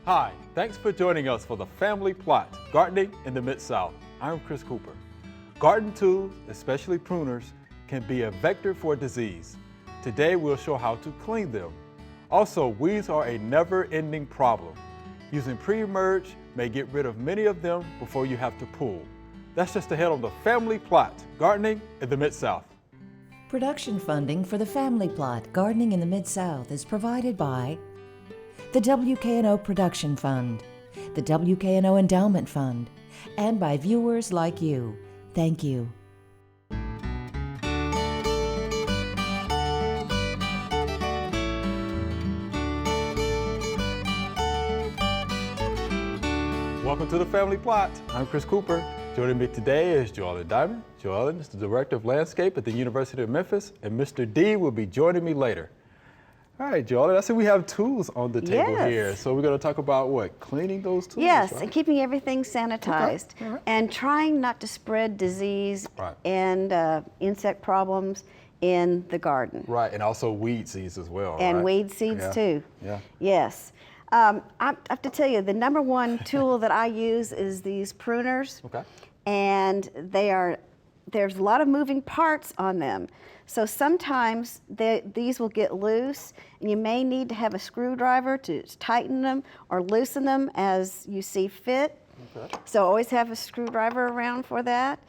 Hi, thanks for joining us for the Family Plot, Gardening in the Mid-South. I'm Chris Cooper. Garden tools, especially pruners, can be a vector for disease. Today we'll show how to clean them. Also, weeds are a never-ending problem. Using pre-emerge may get rid of many of them before you have to pull. That's just ahead on the Family Plot, Gardening in the Mid-South. Production funding for the Family Plot, Gardening in the Mid-South is provided by the WKNO Production Fund, the WKNO Endowment Fund, and by viewers like you. Thank you. Welcome to the Family Plot. I'm Chris Cooper. Joining me today is Joellen Diamond. Joellen is the Director of Landscape at the University of Memphis, and Mr. D will be joining me later. All right, Joellen, I see we have tools on the table here. So we're going to talk about what? Cleaning those tools? Yes, right? and keeping everything sanitized. Okay. Right. And trying not to spread disease and insect problems in the garden. Right, and also weed seeds as well. And right? weed seeds too. Yeah. Yes. I have to tell you, the number one tool that I use is these pruners. Okay. And there's a lot of moving parts on them. So sometimes these will get loose, and you may need to have a screwdriver to tighten them or loosen them as you see fit. Okay. So always have a screwdriver around for that.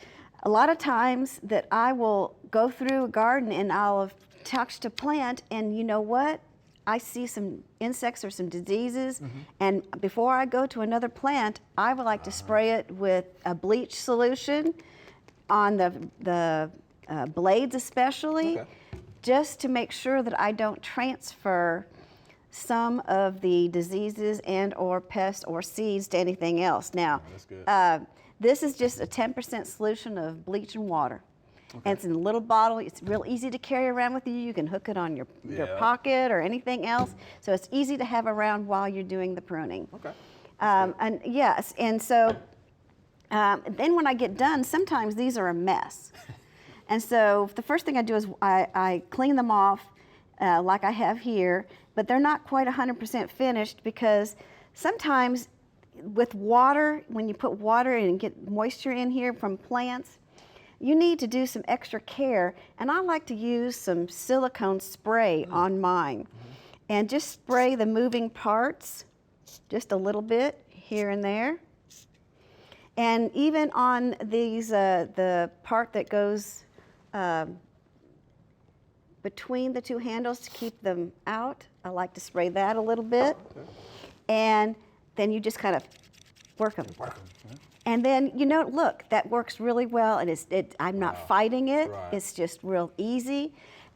A lot of times that I will go through a garden and I'll have touched a plant, and you know what? I see some insects or some diseases, and before I go to another plant, I would like to spray it with a bleach solution on the blades especially, just to make sure that I don't transfer some of the diseases and or pests or seeds to anything else. Now, this is just a 10% solution of bleach and water. Okay. And it's in a little bottle. It's real easy to carry around with you. You can hook it on your pocket or anything else. So it's easy to have around while you're doing the pruning. Okay. And yes, and so then when I get done, sometimes these are a mess. And so the first thing I do is I clean them off like I have here, but they're not quite 100% finished because sometimes with water, when you put water in and get moisture in here from plants, you need to do some extra care, and I like to use some silicone spray on mine and just spray the moving parts just a little bit here and there. And even on these, the part that goes between the two handles to keep them out, I like to spray that a little bit. And then you just kind of work them. And then, you know, look, that works really well, and I'm not fighting it. Right. It's just real easy.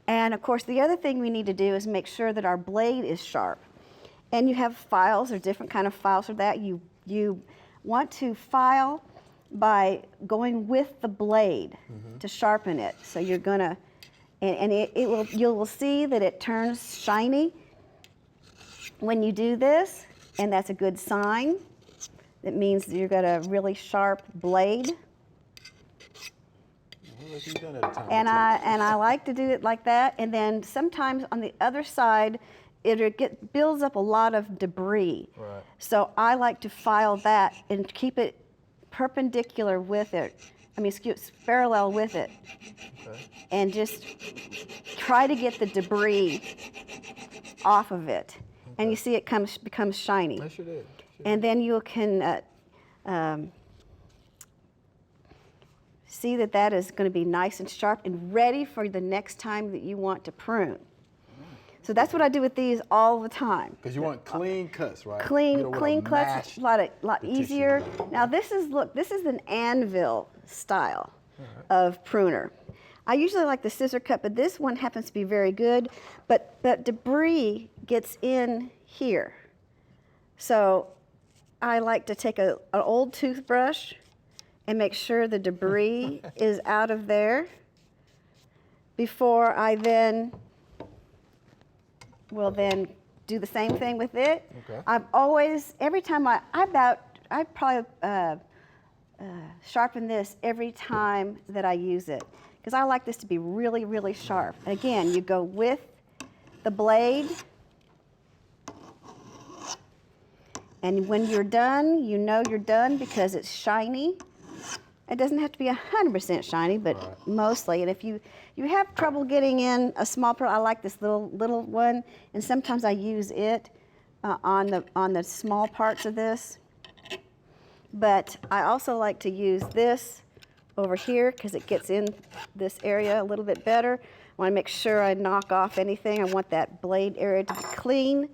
And of course, the other thing we need to do is make sure that our blade is sharp. And you have files, or different kind of files for that. You want to file by going with the blade to sharpen it. So you're gonna, and you will see that it turns shiny when you do this, and that's a good sign. It means that you've got a really sharp blade. And I like to do it like that. And then sometimes on the other side, it builds up a lot of debris. Right. So I like to file that and keep it perpendicular with it. Parallel with it. Okay. And just try to get the debris off of it. Okay. And you see it becomes shiny. I sure did. And then you can see that is going to be nice and sharp and ready for the next time that you want to prune. So that's what I do with these all the time. Because you want clean cuts, right? Clean cuts, a lot easier. Now this is an anvil style of pruner. I usually like the scissor cut, but this one happens to be very good. But debris gets in here. So I like to take an old toothbrush and make sure the debris is out of there before I then will then do the same thing with it. Okay. I've always, every time I probably sharpen this every time that I use it, because I like this to be really, really sharp. And again, you go with the blade, And when you're done, you know you're done because it's shiny. It doesn't have to be 100% shiny, but mostly. And if you have trouble getting in a small pearl, I like this little one, and sometimes I use it on the small parts of this. But I also like to use this over here because it gets in this area a little bit better. I want to make sure I knock off anything. I want that blade area to be clean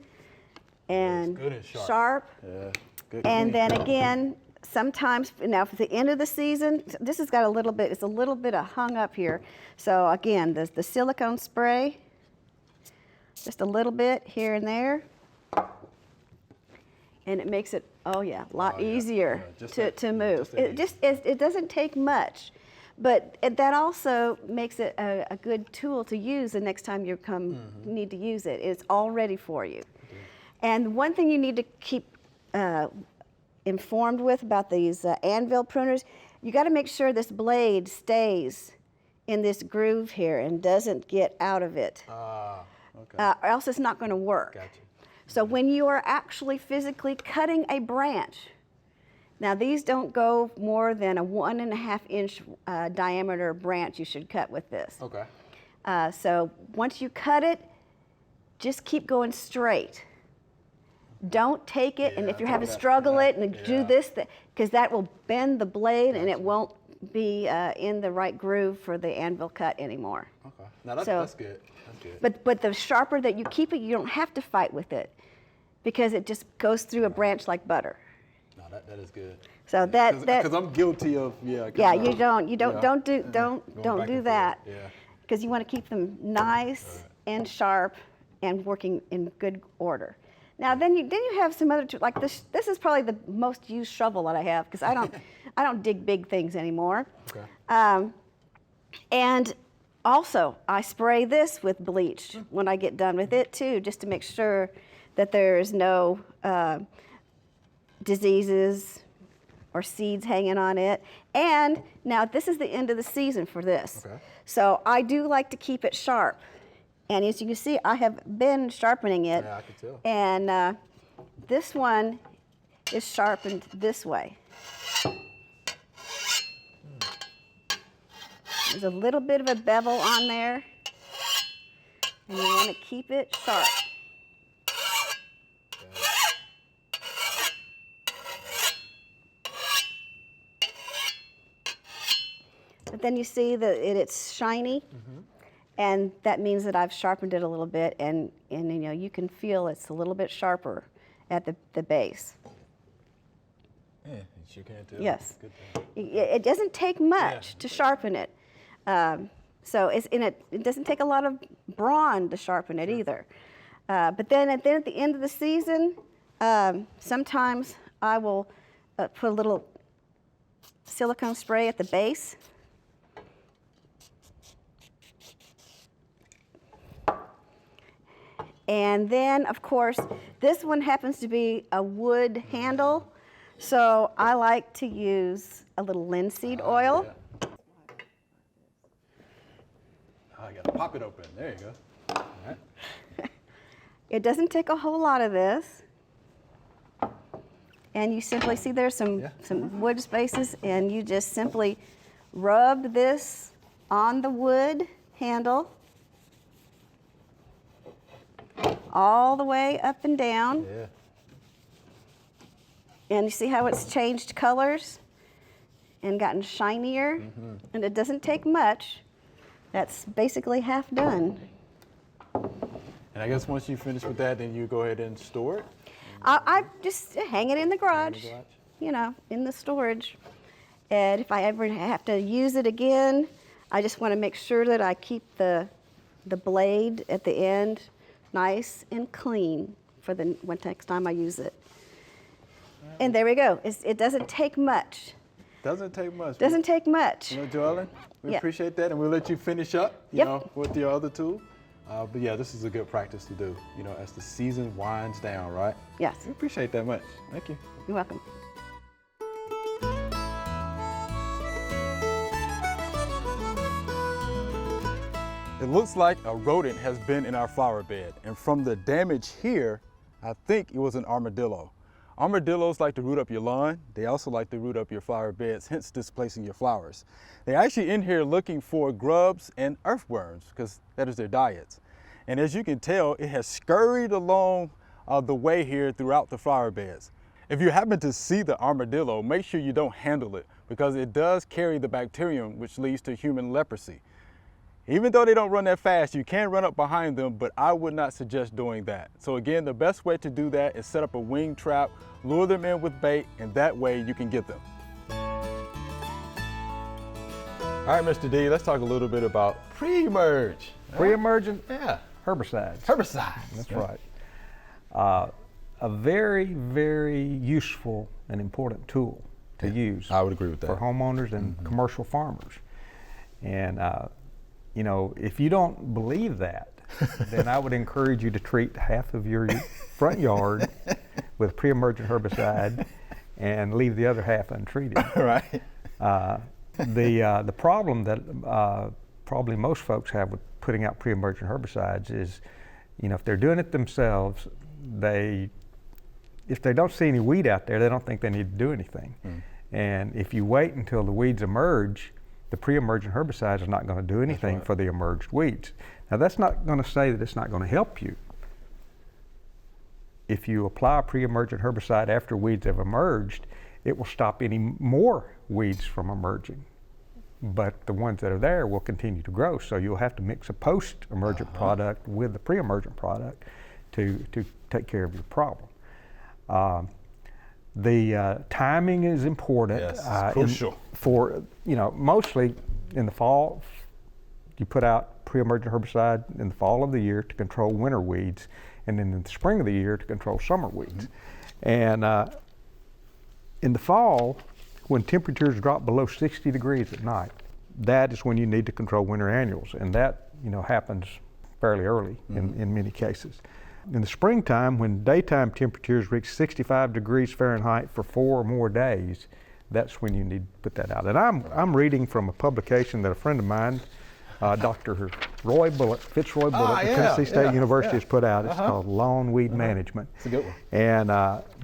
and good and sharp. Yeah, good. And clean. then again, sometimes, now for the end of the season, this has got it's a little bit of hung up here. So again, the silicone spray, just a little bit here and there. And it makes it, a lot easier to move. It doesn't take much, but that also makes it a good tool to use the next time you need to use it. It's all ready for you. And one thing you need to keep informed with about these anvil pruners, you got to make sure this blade stays in this groove here and doesn't get out of it. Okay. Or else it's not going to work. Gotcha. So when you are actually physically cutting a branch, now these don't go more than a 1.5 inch diameter branch you should cut with this. Okay. So once you cut it, just keep going straight. Don't take it, and if you're having to struggle it and do this, because that will bend the blade and it won't be in the right groove for the anvil cut anymore. Okay. Now that's good. That's good. But the sharper that you keep it, you don't have to fight with it because it just goes through a branch like butter. No, that is good. So because I'm guilty of you don't do that. Yeah. Because you want to keep them nice and sharp and working in good order. Now then you have some other tools like this. This is probably the most used shovel that I have because I don't dig big things anymore. Okay. And also I spray this with bleach when I get done with it too, just to make sure that there's no diseases or seeds hanging on it. And now this is the end of the season for this. Okay. So I do like to keep it sharp. And as you can see, I have been sharpening it. Yeah, I can tell. And this one is sharpened this way. There's a little bit of a bevel on there. And you want to keep it sharp. But then you see that it's shiny. And that means that I've sharpened it a little bit, and you can feel it's a little bit sharper at the base. Yeah, you sure can too. Yes. Good thing. It doesn't take much to sharpen it. So it doesn't take a lot of brawn to sharpen it either. But then at the end of the season, sometimes I will put a little silicone spray at the base. And then, of course, this one happens to be a wood handle, so I like to use a little linseed oil. Yeah. I gotta pop it open. There you go. All right. It doesn't take a whole lot of this. And you simply see there's some wood spaces, and you just simply rub this on the wood handle all the way up and down. Yeah. And you see how it's changed colors and gotten shinier? And it doesn't take much. That's basically half done. And I guess once you finish with that, then you go ahead and store it? I just hang it in the garage, garage? In the storage. And if I ever have to use it again, I just want to make sure that I keep the blade at the end nice and clean for the next time I use it. And there we go. It doesn't take much. Doesn't take much. Doesn't take much. Joellen, we Yeah. appreciate that, and we'll let you finish up, with your other tool. But yeah, this is a good practice to do, as the season winds down, right? Yes. We appreciate that much. Thank you. You're welcome. It looks like a rodent has been in our flower bed, and from the damage here, I think it was an armadillo. Armadillos like to root up your lawn. They also like to root up your flower beds, hence displacing your flowers. They're actually in here looking for grubs and earthworms because that is their diets. And as you can tell, it has scurried along the way here throughout the flower beds. If you happen to see the armadillo, make sure you don't handle it because it does carry the bacterium which leads to human leprosy. Even though they don't run that fast, you can run up behind them, but I would not suggest doing that. So again, the best way to do that is set up a wing trap, lure them in with bait, and that way you can get them. All right, Mr. D, let's talk a little bit about pre-emerge. Pre-emergent Yeah. herbicides. Herbicides. That's right. A very, very useful and important tool to use. I would agree with that. For homeowners and commercial farmers. And you know, if you don't believe that, then I would encourage you to treat half of your front yard with pre-emergent herbicide and leave the other half untreated. Right. The problem that probably most folks have with putting out pre-emergent herbicides is, you know, if they're doing it themselves, if they don't see any weed out there, they don't think they need to do anything. And if you wait until the weeds emerge, the pre-emergent herbicide is not going to do anything for the emerged weeds. Now that's not going to say that it's not going to help you. If you apply a pre-emergent herbicide after weeds have emerged, it will stop any more weeds from emerging. But the ones that are there will continue to grow. So you'll have to mix a post-emergent product with the pre-emergent product to take care of your problem. The timing is important. Yes, crucial. For, you know, mostly in the fall, you put out pre-emergent herbicide in the fall of the year to control winter weeds, and then in the spring of the year to control summer weeds. And in the fall, when temperatures drop below 60 degrees at night, that is when you need to control winter annuals, and that, you know, happens fairly early in many cases. In the springtime, when daytime temperatures reach 65 degrees Fahrenheit for 4 or more days, that's when you need to put that out. And I'm reading from a publication that a friend of mine, Dr. Fitzroy Bullock at Tennessee State University has put out. It's called Lawn Weed Management. It's a good one. And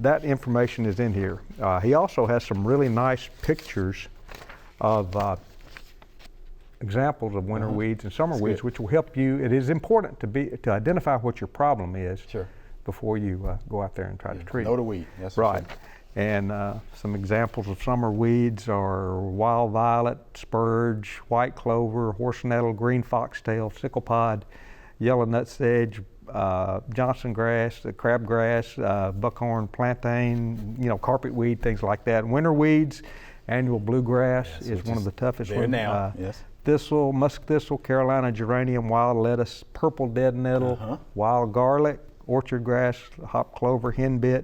that information is in here. He also has some really nice pictures of examples of winter weeds and summer weeds, which will help you. It is important to identify what your problem is before you go out there and try to treat it. Know the weed. That's right. And some examples of summer weeds are wild violet, spurge, white clover, horse nettle, green foxtail, sicklepod, yellow nutsedge, Johnson grass, crabgrass, buckhorn, plantain, you know, carpet weed, things like that. Winter weeds, annual bluegrass is one of the toughest ones. Now, Thistle, musk thistle, Carolina geranium, wild lettuce, purple dead nettle, wild garlic, orchard grass, hop clover, henbit,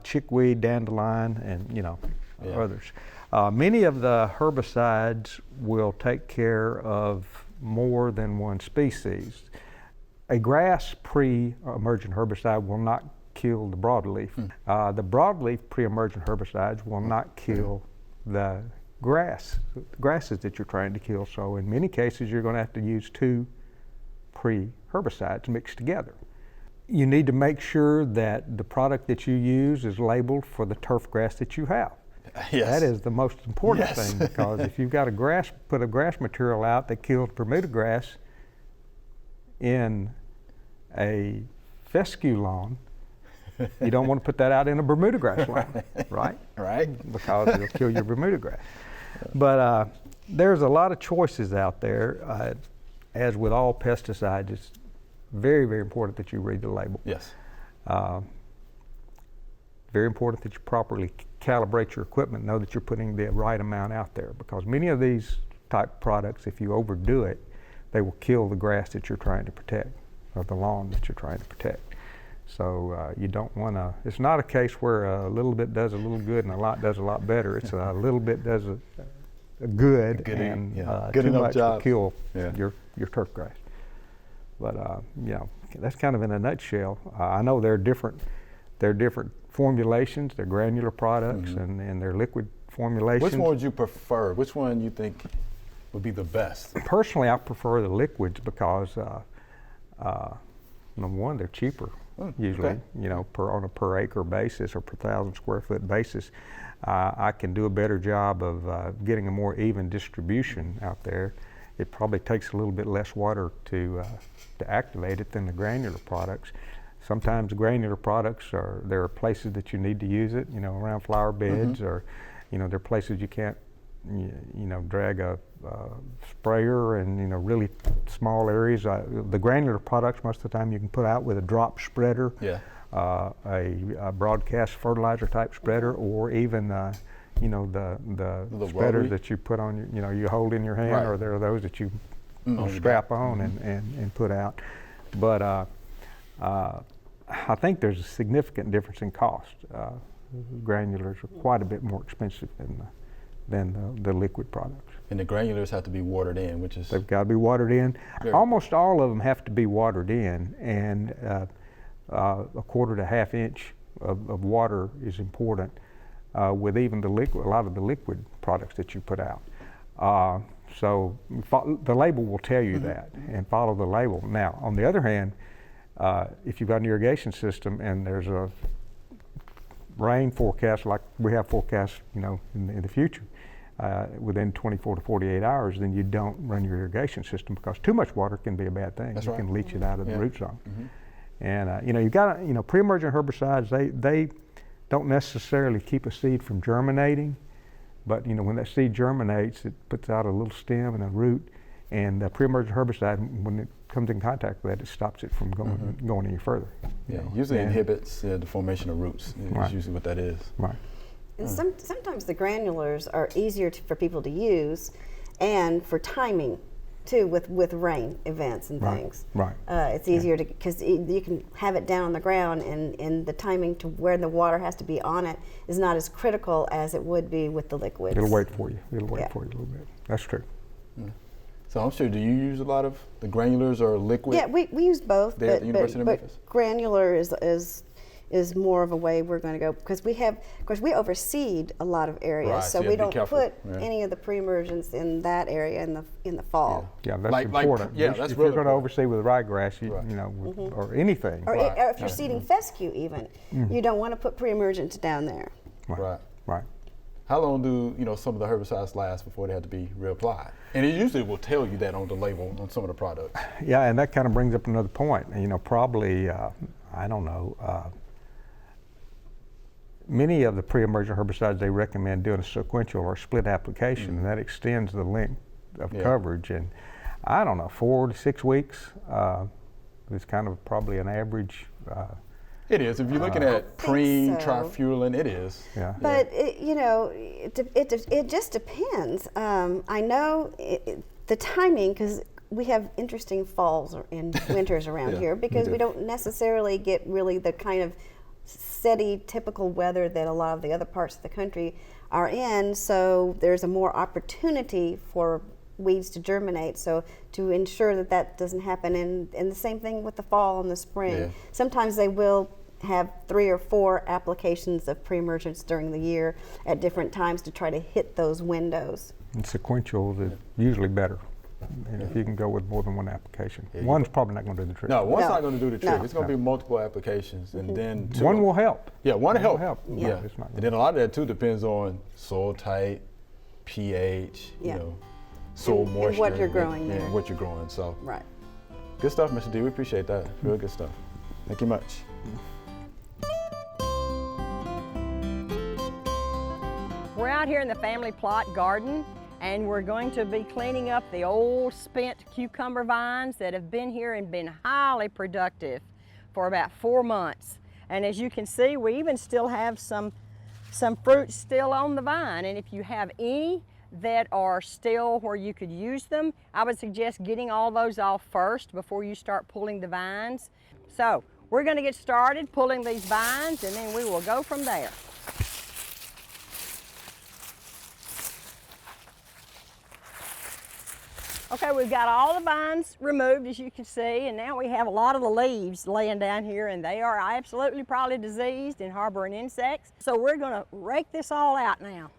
chickweed, dandelion, and, you know, others. Many of the herbicides will take care of more than one species. A grass pre-emergent herbicide will not kill the broadleaf. The broadleaf pre-emergent herbicides will not kill the grasses that you're trying to kill. So in many cases, you're going to have to use 2 pre-herbicides mixed together. You need to make sure that the product that you use is labeled for the turf grass that you have. That is the most important thing, because if you've got put a grass material out that kills Bermuda grass in a fescue lawn, you don't want to put that out in a Bermuda grass lawn, right? Right. Because it'll kill your Bermuda grass. But there's a lot of choices out there. As with all pesticides, it's very, very important that you read the label. Yes. Very important that you properly calibrate your equipment, know that you're putting the right amount out there, because many of these type products, if you overdo it, they will kill the grass that you're trying to protect, or the lawn that you're trying to protect. So you don't want to, it's not a case where a little bit does a little good and a lot does a lot better. It's a little bit does a good and good too enough much job. will kill your turf grass. But you know, that's kind of in a nutshell. I know there are different formulations, they're granular products and they're liquid formulations. Which one would you prefer? Which one you think would be the best? Personally, I prefer the liquids because number one, they're cheaper. usually, okay. you know, on a per acre basis or per 1,000 square foot basis. I can do a better job of getting a more even distribution out there. It probably takes a little bit less water to activate it than the granular products. Sometimes granular products there are places that you need to use it, you know, around flower beds, or, you know, there are places you can't, you know, drag a sprayer and, you know, really small areas. The granular products, most of the time you can put out with a drop spreader, Yeah. a broadcast fertilizer type spreader, or even, you know, the spreaders rotary? that you put on, you know, you hold in your hand, Right. or there are those that you On your strap back. on and put out. But I think there's a significant difference in cost. Granulars are quite a bit more expensive than the liquid products. And the granulars have to be watered in, which is They've got to be watered in. Very- Almost all of them have to be watered in, and a quarter to half inch of water is important with even a lot of the liquid products that you put out. So the label will tell you that, and follow the label. Now, on the other hand, if you've got an irrigation system and there's a rain forecast like we have forecasts, you know, in the future, within 24 to 48 hours, then you don't run your irrigation system, because too much water can be a bad thing. That's You right. can leach it out of the Yeah. root zone. And you know, you got to, you know, pre-emergent herbicides, they don't necessarily keep a seed from germinating, but you know, when that seed germinates, it puts out a little stem and a root, and the pre-emergent herbicide, when it comes in contact with that, it stops it from going any further. you yeah, know. usually And- inhibits the formation of roots. Is Right. usually what that is. Right. And sometimes the granulars are easier for people to use, and for timing too, with rain events and Right, things. right. It's easier to, because you can have it down on the ground, and the timing to where the water has to be on it is not as critical as it would be with the liquids. It'll wait for you. It'll wait Yeah. for you a little bit. That's true. So I'm sure, do you use a lot of the granulars or liquid? Yeah, we use both, There at the University of but Memphis? granular is more of a way we're going to go, because we overseed a lot of areas, Right, so so you we have to be don't careful. put Yeah. any of the pre-emergence in that area in the fall. Yeah, that's Like- important. yeah, If that's if really you're going to important. oversee with ryegrass, Right. you know, or anything. Or, Right. or if you're seeding fescue even, you don't want to put pre-emergence down there. Right. Right. How long do some of the herbicides last before they have to be reapplied? And it usually will tell you that on the label on some of the products. Yeah, and that kind of brings up another point. You know, probably, I don't know, many of the pre-emergent herbicides, they recommend doing a sequential or split application, and that extends the length of Yeah. coverage. And I don't know, 4 to 6 weeks is kind of probably an average. It is. If you're looking at think so. trifurulin, it is. Yeah. But it just depends. I know the timing, because we have interesting falls and winters around Yeah, here, because we we do. don't necessarily get really the kind of steady, typical weather that a lot of the other parts of the country are in. So there's a more opportunity for weeds to germinate. So to ensure that that doesn't happen, and the same thing with the fall and the spring. Yeah. Sometimes they will have 3 or 4 applications of pre-emergence during the year at different times to try to hit those windows. And sequentials is usually better. And if you can go with more than one application. you One's probably not going to do the trick. No, one's No. not going to do the trick. No. It's going to be multiple applications, and then two. One will help. Yeah, one will help. help. Yeah, But it's not and then a lot of that too depends on soil type, pH, Yeah. soil And moisture, what you're growing and there. what you're growing. So Right. good stuff, Mr. D. We appreciate that. Real good stuff. Thank you much. We're out here in the family plot garden, and we're going to be cleaning up the old spent cucumber vines that have been here and been highly productive for about 4 months. And as you can see, we even still have some fruit still on the vine. And if you have any that are still where you could use them, I would suggest getting all those off first before you start pulling the vines. So we're going to get started pulling these vines, and then we will go from there. Okay, we've got all the vines removed, as you can see, and now we have a lot of the leaves laying down here, and they are absolutely probably diseased and harboring insects. So we're gonna rake this all out now.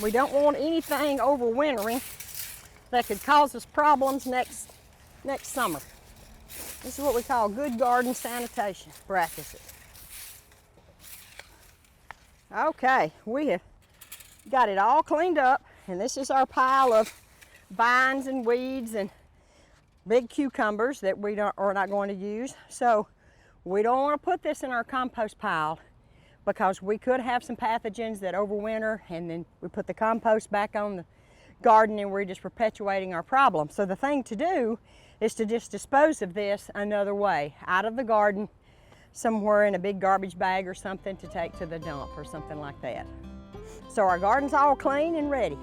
We don't want anything overwintering that could cause us problems next summer. This is what we call good garden sanitation practices. Okay, we have got it all cleaned up, and this is our pile of vines and weeds and big cucumbers that we are not going to use. So we don't want to put this in our compost pile because we could have some pathogens that overwinter, and then we put the compost back on the garden and we're just perpetuating our problem. So the thing to do is to just dispose of this another way, out of the garden, somewhere in a big garbage bag or something to take to the dump or something like that. So our garden's all clean and ready.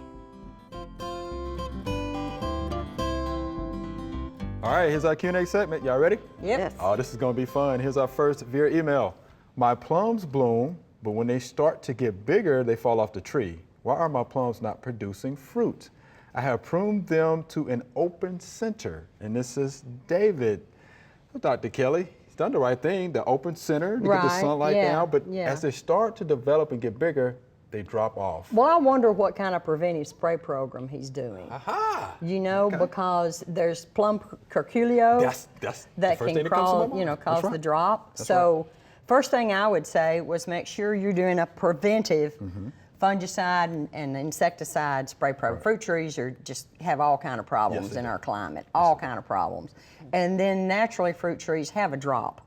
All right, here's our Q&A segment. Y'all ready? Yep. Yes. Oh, this is gonna be fun. Here's our first via email. My plums bloom, but when they start to get bigger, they fall off the tree. Why are my plums not producing fruit? I have pruned them to an open center. And this is David. Well, Dr. Kelly, he's done the right thing, the open center to get the Right, sunlight yeah, down, but yeah. as they start to develop and get bigger, they drop off. Well, I wonder what kind of preventive spray program he's doing. Aha! You know, Okay. because there's plum curculio That's the that first can thing that comes to my cause, mind. That's cause the right. drop. That's So first thing I would say was make sure you're doing a preventive fungicide and insecticide spray program. Fruit trees are just have all kind of problems Yes, they in do. our climate, all kind of problems. And then naturally fruit trees have a drop,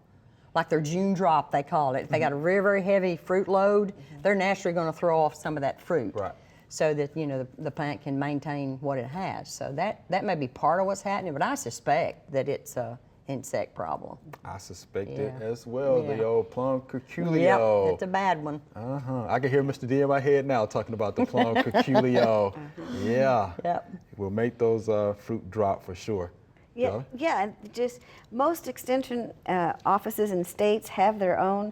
like their June drop they call it. If they got a very, very heavy fruit load, they're naturally going to throw off some of that fruit. Right. So that, you know, the plant can maintain what it has. So that may be part of what's happening, but I suspect that it's a insect problem. I suspect it Yeah. as well, Yeah. the old plum curculio. Yep, it's a bad one. I can hear Mr. D in my head now talking about the plum curculio. Yeah. Yep. We'll make those fruit drop for sure. Yeah, Joe? yeah. And just most extension offices and states have their own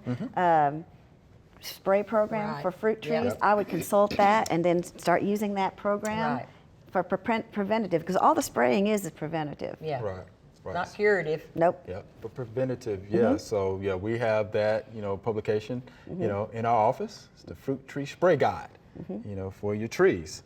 spray program Right. for fruit Yeah. trees. Yep. I would consult that and then start using that program Right. for preventative, because all the spraying is preventative. Yeah. Right. Right. Not curative. Nope. Yeah, but preventative, yeah. So yeah, we have that, publication, in our office. It's the Fruit Tree Spray Guide, for your trees.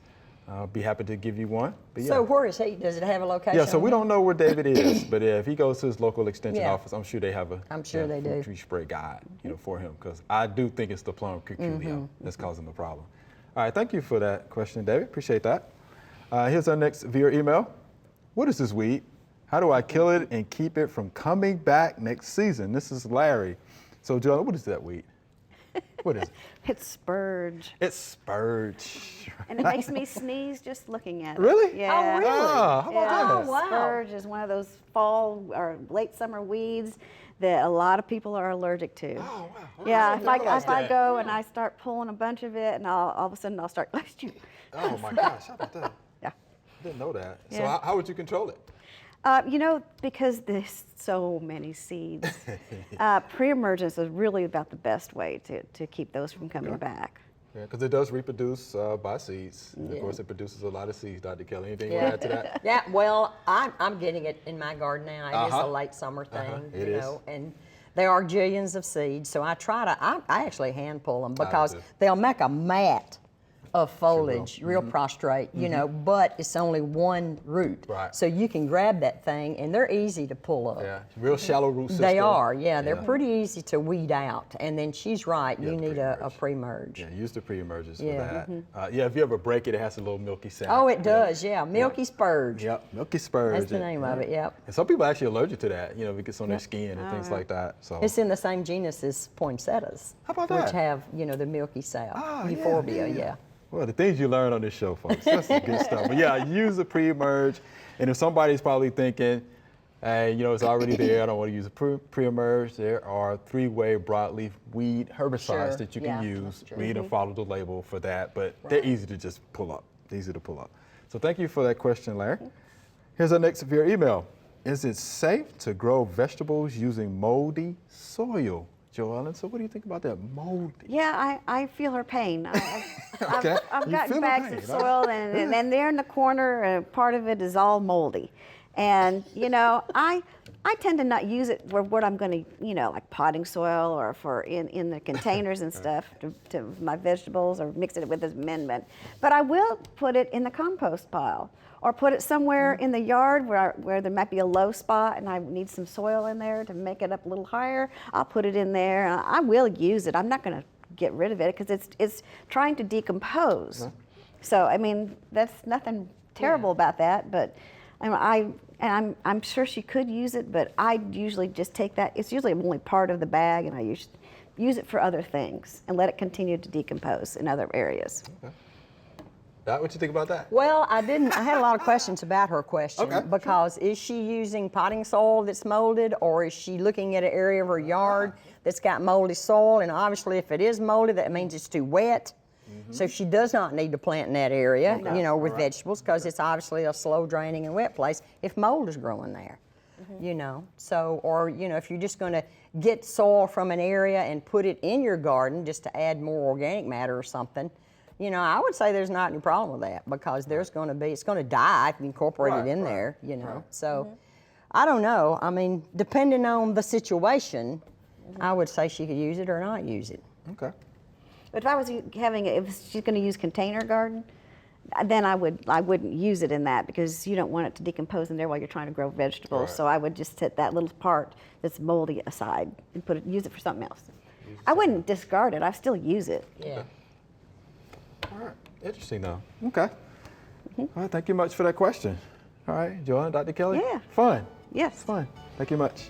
I'll be happy to give you one. But yeah. So where is he? Does it have a location? Yeah, so we don't know where David is, but if he goes to his local extension Yeah. office, I'm sure they have a I'm sure they Fruit do. Tree Spray Guide, for him, because I do think it's the plum curculio that's causing the problem. All right, thank you for that question, David. Appreciate that. Here's our next viewer email. What is this weed? How do I kill it and keep it from coming back next season? This is Larry. So, Joe, what is that weed? What is it? It's spurge. It's spurge. And it makes me sneeze just looking at it. Really? Yeah. Oh, really? Ah, how about Yeah. that? Oh, wow. Spurge is one of those fall or late summer weeds that a lot of people are allergic to. Oh, wow. Yeah, I if didn't realize I that. go and I start pulling a bunch of it, and all of a sudden I'll start. Oh, my gosh. How about that? Yeah. I didn't know that. So Yeah. how would you control it? Because there's so many seeds, pre-emergence is really about the best way to keep those from coming back. Yeah, because it does reproduce by seeds. And of course, it produces a lot of seeds, Dr. Kelly. Anything you Yeah. want to add to that? Yeah, well, I'm getting it in my garden now. It is Uh-huh. a late summer thing, It you is. know, and there are jillions of seeds. So I actually hand pull them because do. they'll make a mat of foliage, will. real prostrate, but it's only one root. Right. So you can grab that thing and they're easy to pull up. Yeah, real shallow root system. They are, yeah. They're pretty easy to weed out. And then she's right, Yeah, you need a pre-emerge. pre-merge. Yeah, use the pre-emergence Yeah. for that. Yeah, if you ever break it, it has a little milky sound. Oh, it does, yeah. Milky spurge. Yep, milky spurge. That's the name of it, yep. And some people are actually allergic to that, if it gets on their skin and things like that. So It's in the same genus as poinsettias. How about Which that? have, the milky sound. Ah, yeah, Euphorbia, yeah. yeah. Well, the things you learn on this show, folks, that's some good stuff. But yeah, use the pre-emerge. And if somebody's probably thinking, hey, it's already there, I don't want to use a pre-emerge, there are 3-way broadleaf weed herbicides Sure, that you yeah, can use. that's true. Read and follow the label for that, but they're easy to just pull up. Easy to pull up. So thank you for that question, Larry. Here's our next via email. Is it safe to grow vegetables using moldy soil? Joellen, so what do you think about that? Moldy. Yeah, I feel her pain. Okay. I've You gotten feel her bags pain, of huh? soil, and they're in the corner. Part of it is all moldy, And, you know, I tend to not use it for what I'm going to, you know, like potting soil or for in the containers and stuff to my vegetables or mix it with this amendment. But I will put it in the compost pile or put it somewhere in the yard where there might be a low spot and I need some soil in there to make it up a little higher. I'll put it in there. I will use it. I'm not going to get rid of it because it's trying to decompose. So, I mean, that's nothing terrible about that, but I'm sure she could use it, but I usually just take that. It's usually only part of the bag, and I use it for other things and let it continue to decompose in other areas. Okay. Dot, what you think about that? Well, I had a lot of questions about her question because is she using potting soil that's molded, or is she looking at an area of her yard that's got moldy soil? And obviously, if it is moldy, that means it's too wet. So she does not need to plant in that area, you know, with vegetables, because it's obviously a slow draining and wet place if mold is growing there, you know. So, or, you know, if you're just going to get soil from an area and put it in your garden just to add more organic matter or something, you know, I would say there's not any problem with that, because there's going to be, it's going to die if you incorporate it in there, you know. So, I don't know. I mean, depending on the situation, I would say she could use it or not use it. Okay. But if I was if she's going to use container garden, then I wouldn't use it in that, because you don't want it to decompose in there while you're trying to grow vegetables. So I would just set that little part that's moldy aside and use it for something else. I wouldn't discard it. I still use it. Yeah. All right. Interesting, though. Okay. All right. Thank you much for that question. All right, Joanna, Dr. Kelly. Yeah. Fun. Yes. It's fun. Thank you much.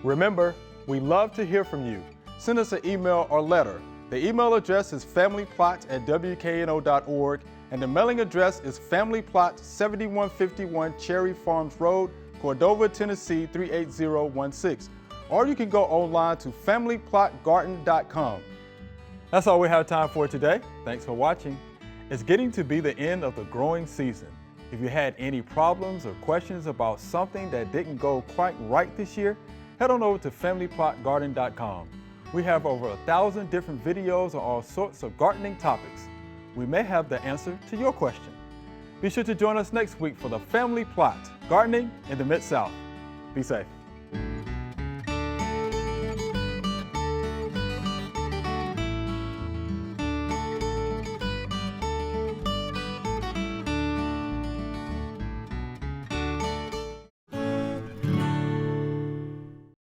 Remember, we love to hear from you. Send us an email or letter. The email address is familyplot@wkno.org, and the mailing address is Family Plot, 7151 Cherry Farms Road, Cordova, Tennessee 38016. Or you can go online to familyplotgarden.com. That's all we have time for today. Thanks for watching. It's getting to be the end of the growing season. If you had any problems or questions about something that didn't go quite right this year, head on over to familyplotgarden.com. We have over 1,000 different videos on all sorts of gardening topics. We may have the answer to your question. Be sure to join us next week for the Family Plot, Gardening in the Mid-South. Be safe.